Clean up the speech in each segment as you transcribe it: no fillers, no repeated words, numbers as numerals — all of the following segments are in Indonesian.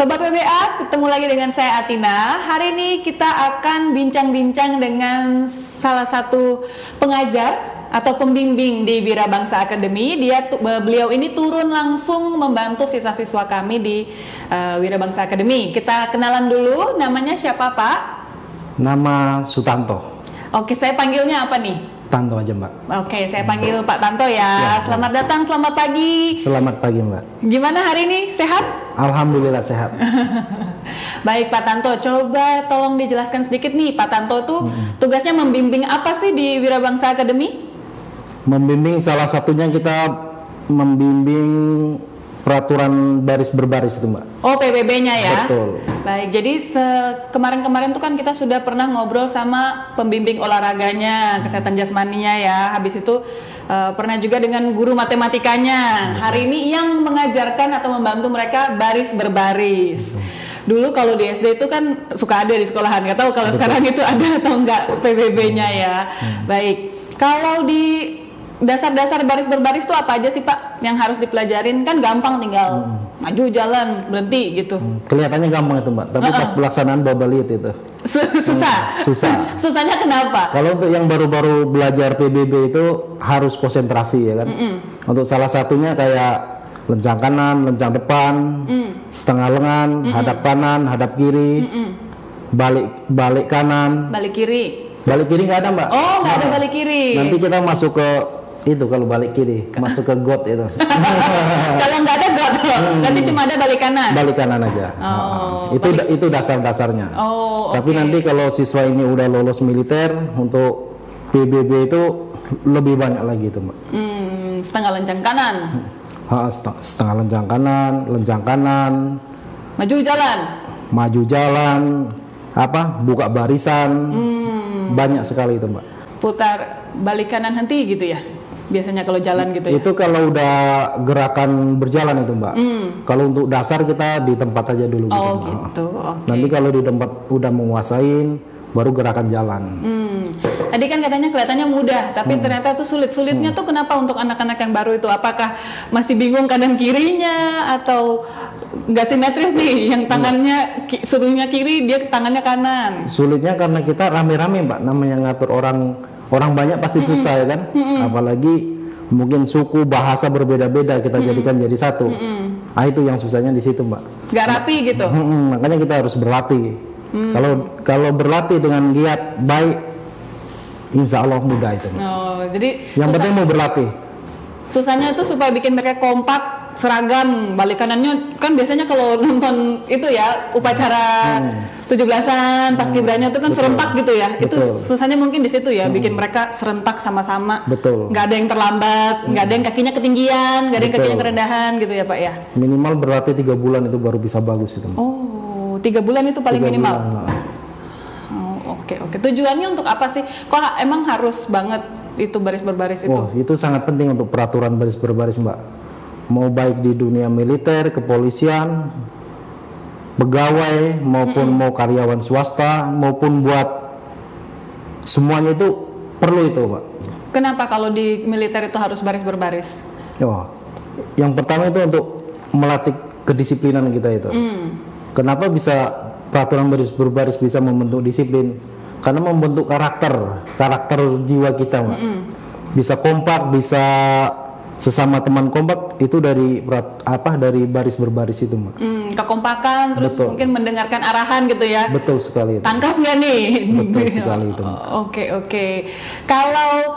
Sobat WBA, ketemu lagi dengan saya Atina. Hari ini kita akan bincang-bincang dengan salah satu pengajar atau pembimbing di Wirabangsa Academy. Beliau ini turun langsung membantu siswa-siswa kami di Wirabangsa Academy. Kita kenalan dulu, namanya siapa Pak? Nama Sutanto. Oke, saya panggilnya apa nih? Tanto aja Mbak. Oke, saya panggil Pak Tanto ya. Selamat datang, selamat pagi. Selamat pagi Mbak. Gimana hari ini? Sehat? Alhamdulillah sehat. Baik Pak Tanto, coba tolong dijelaskan sedikit nih, Pak Tanto tuh tugasnya membimbing apa sih di Wirabangsa Academy? Membimbing salah satunya kita membimbing peraturan baris berbaris itu Mbak. Oh, PBB-nya ya? Betul. Baik, jadi kemarin-kemarin tuh kan kita sudah pernah ngobrol sama pembimbing olahraganya, kesehatan jasmaninya ya. Habis itu pernah juga dengan guru matematikanya. Hari ini yang mengajarkan atau membantu mereka baris berbaris. Dulu kalau di SD itu kan suka ada di sekolahan, nggak tahu kalau sekarang itu ada atau enggak PBB-nya ya. Baik, kalau di dasar-dasar baris berbaris itu apa aja sih Pak yang harus dipelajarin? Kan gampang, tinggal maju jalan berhenti gitu. Kelihatannya gampang itu Mbak, tapi pas pelaksanaan babaliut itu Susah. susah. Susahnya kenapa? Kalau untuk yang baru-baru belajar PBB itu harus konsentrasi ya kan. Untuk salah satunya kayak lencang kanan, lencang depan, setengah lengan, hadap kanan, hadap kiri, balik kanan, Balik kiri. balik kiri nggak ada Mbak. Oh, nggak ada balik kiri. Nanti kita masuk ke itu kalau balik kiri, masuk ke got itu. Kalau nggak ada got, nanti cuma ada balik kanan. Balik kanan aja. Oh, itu dasar-dasarnya. Oh, Tapi oke. nanti kalau siswa ini udah lolos militer untuk PBB itu lebih banyak lagi itu Mbak. Setengah lencang kanan. Setengah lencang kanan, Maju jalan. maju jalan, buka barisan, banyak sekali itu Mbak. Putar balik kanan henti gitu ya. Biasanya kalau jalan gitu ya. Itu kalau udah gerakan berjalan itu Mbak. Kalau untuk dasar kita di tempat aja dulu. Oh Mbak. gitu. Oke. Nanti kalau di tempat udah menguasain, baru gerakan jalan. Tadi kan katanya kelihatannya mudah, tapi ternyata tuh sulit. Sulitnya tuh kenapa untuk anak-anak yang baru itu? Apakah masih bingung kanan kirinya atau nggak simetris nih? Yang tangannya suruhnya kiri, dia tangannya kanan. Sulitnya karena kita rame-rame Mbak, namanya ngatur orang banyak pasti susah ya kan. Apalagi mungkin suku bahasa berbeda-beda kita jadikan jadi satu. Itu yang susahnya di situ Mbak. Nggak rapi gitu. Makanya kita harus berlatih. Kalau berlatih dengan giat baik, insya Allah mudah itu Mbak. Oh, jadi Yang penting mau berlatih. susahnya itu supaya bikin mereka kompak, seragam. Balik kanannya kan biasanya kalau nonton itu ya upacara 17-an, paskibrannya itu kan Betul. serentak gitu ya. Itu Betul. susahnya mungkin di situ ya, bikin mereka serentak sama-sama. Betul. Nggak ada yang terlambat, nggak ada yang kakinya ketinggian, nggak ada yang Betul. kakinya kerendahan gitu ya Pak ya. Minimal berlatih 3 bulan itu baru bisa bagus itu Mbak. Oh, 3 bulan itu paling 3 minimal. bulan, Mbak. Oh, oke. Tujuannya untuk apa sih? Kok emang harus banget itu baris berbaris itu? Wah, itu sangat penting untuk peraturan baris berbaris Mbak. Mau baik di dunia militer, kepolisian, pegawai, maupun mau karyawan swasta, maupun buat semuanya itu perlu itu Mbak. Kenapa kalau di militer itu harus baris berbaris? Wah, yang pertama itu untuk melatih kedisiplinan kita itu. Kenapa bisa peraturan baris berbaris bisa membentuk disiplin? Karena membentuk karakter jiwa kita Mbak. Bisa kompak, bisa sesama teman kompak itu dari baris berbaris itu Mbak. Kekompakan, terus Betul. mungkin mendengarkan arahan gitu ya. Betul sekali itu. Tangkas nggak nih? Betul sekali itu. Oke. Kalau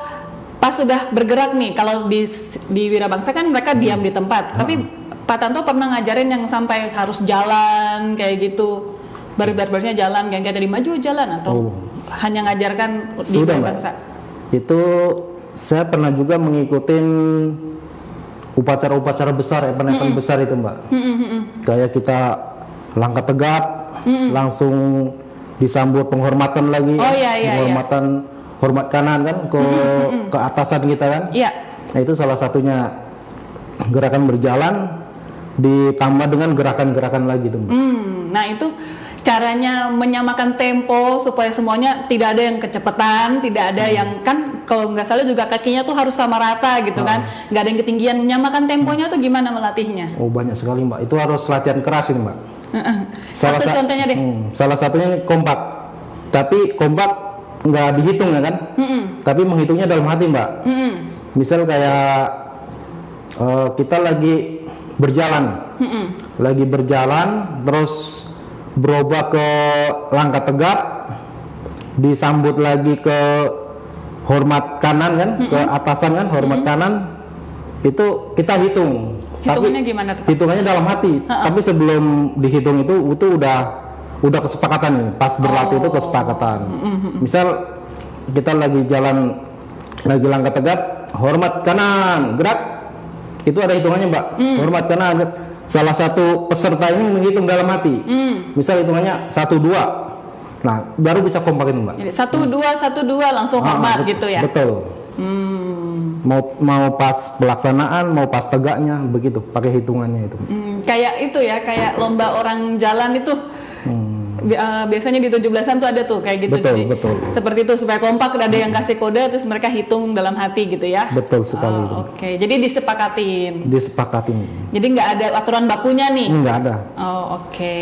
pas sudah bergerak nih, kalau di Wirabangsa kan mereka diam di tempat. Tapi Pak Tanto pernah ngajarin yang sampai harus jalan kayak gitu. Baris-barisnya jalan, kayak tadi maju jalan atau hanya ngajarkan di Sudah Mbak. Wirabangsa? Itu saya pernah juga mengikuti upacara-upacara besar, event-event besar itu Mbak. Kayak kita langkah tegap, langsung disambut penghormatan lagi, Oh, iya. penghormatan hormat kanan kan ke atasan kita kan. Iya. Nah, itu salah satunya gerakan berjalan ditambah dengan gerakan-gerakan lagi tuh Mbak. Nah itu caranya menyamakan tempo supaya semuanya tidak ada yang kecepatan, tidak ada yang kan kalau nggak salah juga kakinya tuh harus sama rata gitu kan, nggak ada yang ketinggian. Menyamakan temponya tuh gimana melatihnya? Oh banyak sekali Mbak, itu harus latihan keras ini Mbak. Salah Satu contohnya deh. Salah satunya kompak. Tapi kompak nggak dihitung ya kan? Tapi menghitungnya dalam hati Mbak. Misal kayak kita lagi berjalan, terus berubah ke langkah tegap, disambut lagi ke hormat kanan kan, ke atasan kan, hormat kanan, itu kita hitung. Hitungannya gimana tuh, Pak? Hitungannya dalam hati. Tapi sebelum dihitung itu udah kesepakatan nih. Pas berlatih itu kesepakatan. Misal kita lagi jalan, lagi langkah tegap, hormat kanan, gerak. Itu ada hitungannya Mbak. Hormat kanan. Salah satu peserta ini menghitung dalam hati. Misal hitungannya 1, 2. Nah, baru bisa kompak itu Mbak. Jadi 1, 2 langsung hormat gitu ya. Betul. Mau pas pelaksanaan, mau pas tegaknya, begitu pakai hitungannya itu. Kayak itu ya, kayak lomba orang jalan itu. Biasanya di 17-an tuh ada tuh kayak gitu. Betul, Jadi, betul. seperti itu supaya kompak, ada yang kasih kode terus mereka hitung dalam hati gitu ya. Betul sekali itu. Oke, jadi disepakatin. Disepakatin. Jadi nggak ada aturan bakunya nih. Nggak ada. Oh, oke.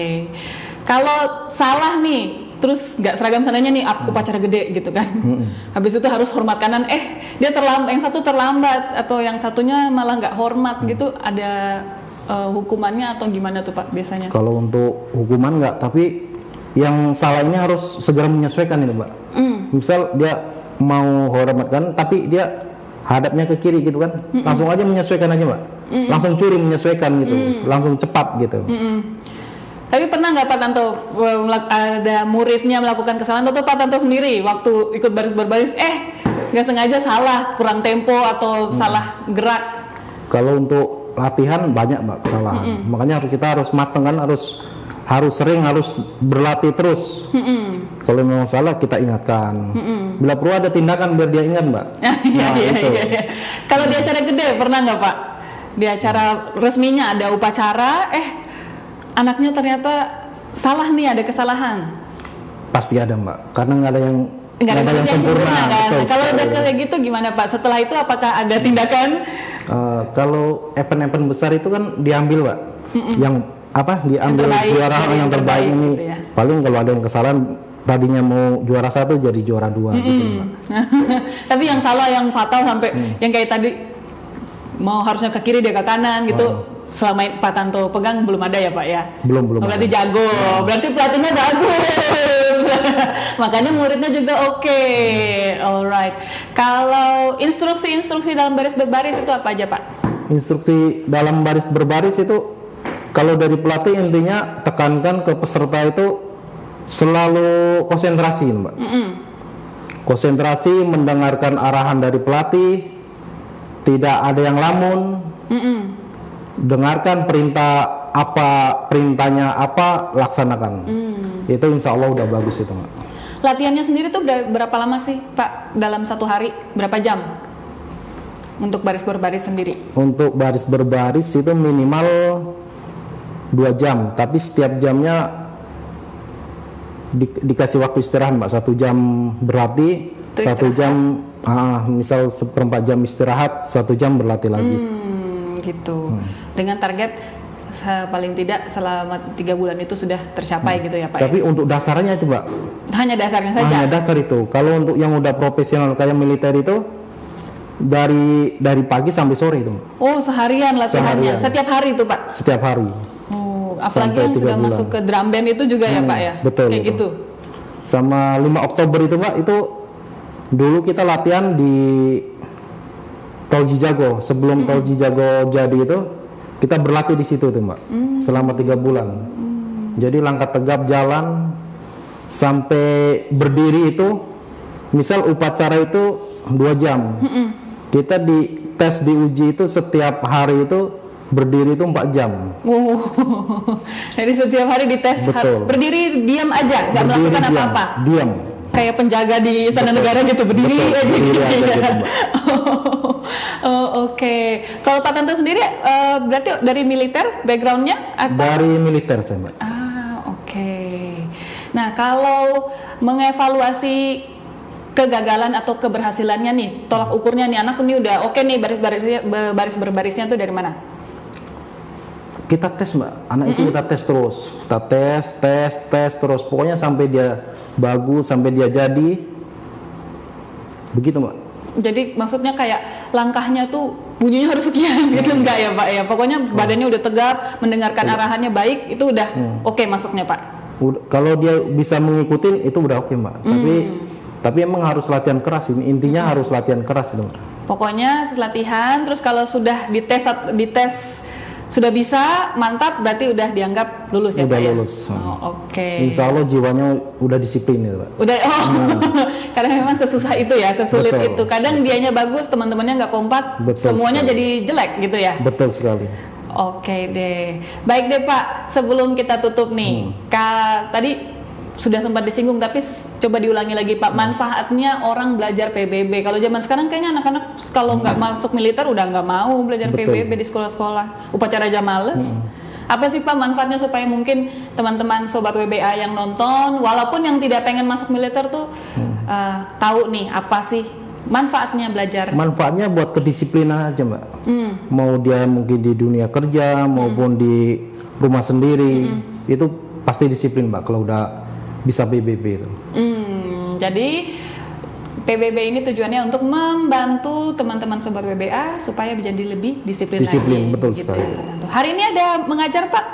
Kalau salah nih, terus nggak seragam sananya nih, upacara gede gitu kan. Habis itu harus hormat kanan. Dia terlambat, yang satu terlambat atau yang satunya malah nggak hormat gitu. Ada hukumannya atau gimana tuh Pak biasanya? Kalau untuk hukuman nggak, tapi yang salahnya harus segera menyesuaikan ini Mbak. Misal dia mau hormatkan, tapi dia hadapnya ke kiri gitu kan, langsung aja menyesuaikan aja Mbak. Langsung curi menyesuaikan gitu, langsung cepat gitu. Tapi pernah nggak Pak Tanto ada muridnya melakukan kesalahan atau Pak Tanto sendiri waktu ikut baris berbaris nggak sengaja salah, kurang tempo atau salah gerak? Kalau untuk latihan banyak Mbak kesalahan. Makanya kita harus matang kan, harus sering, harus berlatih terus. Kalau memang salah kita ingatkan. Bila perlu ada tindakan biar dia ingat Mbak. Iya. Kalau di acara gede pernah nggak Pak? Di acara resminya ada upacara, anaknya ternyata salah nih, ada kesalahan. Pasti ada Mbak, karena nggak ada yang sempurna kan. Betul, kalau udah kayak gitu gimana Pak? Setelah itu apakah ada tindakan? Kalau event-event besar itu kan diambil Mbak, diambil juara yang terbaik ini. Gitu ya. Paling kalau ada yang kesalahan, tadinya mau juara 1 jadi juara 2 gitu Mbak. Tapi yang salah, yang fatal sampai yang kayak tadi mau harusnya ke kiri dia ke kanan gitu. Selama Pak Tanto pegang belum ada ya Pak ya? Belum. Berarti jago, berarti pelatihnya bagus. Makanya muridnya juga oke. Alright. Kalau instruksi dalam baris berbaris itu apa aja Pak? Instruksi dalam baris berbaris itu, kalau dari pelatih intinya tekankan ke peserta itu selalu konsentrasi Mbak. Konsentrasi, mendengarkan arahan dari pelatih, tidak ada yang lamun. Dengarkan perintahnya apa, laksanakan. Itu insya Allah udah bagus itu Mbak. Latihannya sendiri tuh udah berapa lama sih Pak? Dalam satu hari berapa jam untuk baris berbaris sendiri? Untuk baris berbaris itu minimal 2 jam, tapi setiap jamnya dikasih waktu istirahat Mbak. 1 jam berlatih, 1 jam misal 1/4 jam istirahat, 1 jam berlatih lagi. Gitu. Dengan target paling tidak selama 3 bulan itu sudah tercapai gitu ya Pak. Tapi untuk dasarnya itu Mbak, hanya dasarnya saja. Hanya dasar itu. Kalau untuk yang udah profesional kayak militer itu dari pagi sampai sore itu. Oh, seharian latihannya. Setiap hari itu Pak? Setiap hari. Oh, apalagi yang sudah masuk ke drum band itu juga ya Pak ya? Betul. Kayak gitu. Sama 5 Oktober itu Mbak, itu dulu kita latihan di Tol Cijago. Sebelum Tol Cijago jadi itu, kita berlatih di situ tuh Mbak, selama 3 bulan. Jadi langkah tegap jalan sampai berdiri itu, misal upacara itu 2 jam. Kita diuji itu setiap hari itu berdiri itu 4 jam. Jadi setiap hari dites. Berdiri diam aja, nggak melakukan apa-apa. Diam. Kayak penjaga di Istana Negara gitu, berdiri aja. Berdiri aja gitu, Mbak. Oke. Kalau Pak Tanto sendiri berarti dari militer backgroundnya atau? Dari militer saya Mbak. Oke. Nah, kalau mengevaluasi kegagalan atau keberhasilannya nih, tolak ukurnya nih, anak ini udah oke nih baris berbarisnya tuh dari mana? kita tes Mbak, anak itu kita tes terus, kita tes terus, pokoknya sampai dia bagus, sampai dia jadi, begitu Mbak. Jadi maksudnya kayak langkahnya tuh bunyinya harus sekian gitu enggak ya Pak ya? Pokoknya badannya udah tegap, mendengarkan arahannya baik, itu udah oke masuknya Pak. Kalau dia bisa mengikutin itu udah oke Mbak. Tapi emang harus latihan keras ini, intinya harus latihan keras itu Mbak. Pokoknya latihan, terus kalau sudah dites sudah bisa, mantap, berarti udah dianggap lulus ya Udah Pak ya? lulus. Oke. Insya Allah jiwanya udah disiplin ya Pak. Udah, karena memang sesusah itu ya, sesulit Betul. itu. Kadang dianya bagus, teman-temannya nggak kompak, Betul semuanya sekali. jadi jelek gitu ya. Betul sekali. Oke deh, baik deh Pak. Sebelum kita tutup nih, tadi sudah sempat disinggung, tapi coba diulangi lagi Pak. Manfaatnya orang belajar PBB. Kalau zaman sekarang kayaknya anak-anak kalau nggak masuk militer udah nggak mau belajar Betul. PBB di sekolah-sekolah. Upacara aja males. Apa sih Pak manfaatnya supaya mungkin teman-teman sobat WBA yang nonton, walaupun yang tidak pengen masuk militer tuh tahu nih apa sih manfaatnya belajar? Manfaatnya buat kedisiplinan aja Mbak. Mau dia mungkin di dunia kerja maupun di rumah sendiri, itu pasti disiplin Mbak kalau udah bisa PBB itu. Jadi PBB ini tujuannya untuk membantu teman-teman sobat WBA supaya menjadi lebih disiplin lagi. Disiplin, betul gitu sekali. ya, Pak. Hari ini ada mengajar Pak?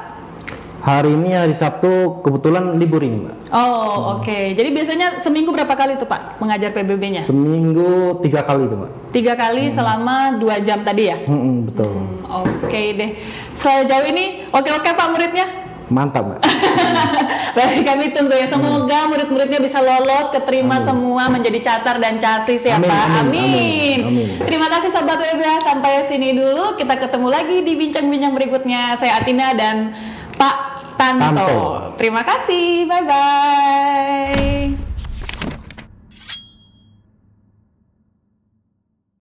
Hari ini hari Sabtu kebetulan libur ini Mbak. Oh oke. Jadi biasanya seminggu berapa kali tuh Pak mengajar PBB-nya? Seminggu 3 kali itu Mbak. 3 kali selama 2 jam tadi ya? Betul. Oke deh. Sejauh ini oke-oke Pak muridnya? Mantap Mbak. Baik, kami tunggu ya. Semoga murid-muridnya bisa lolos, keterima semua menjadi catar dan casis ya Amin, Pak. amin, Amin. amin. Terima kasih Sobat WBA. Sampai sini dulu. Kita ketemu lagi di bincang-bincang berikutnya. Saya Atina dan Pak Tanto. Tanto. Terima kasih. Bye-bye.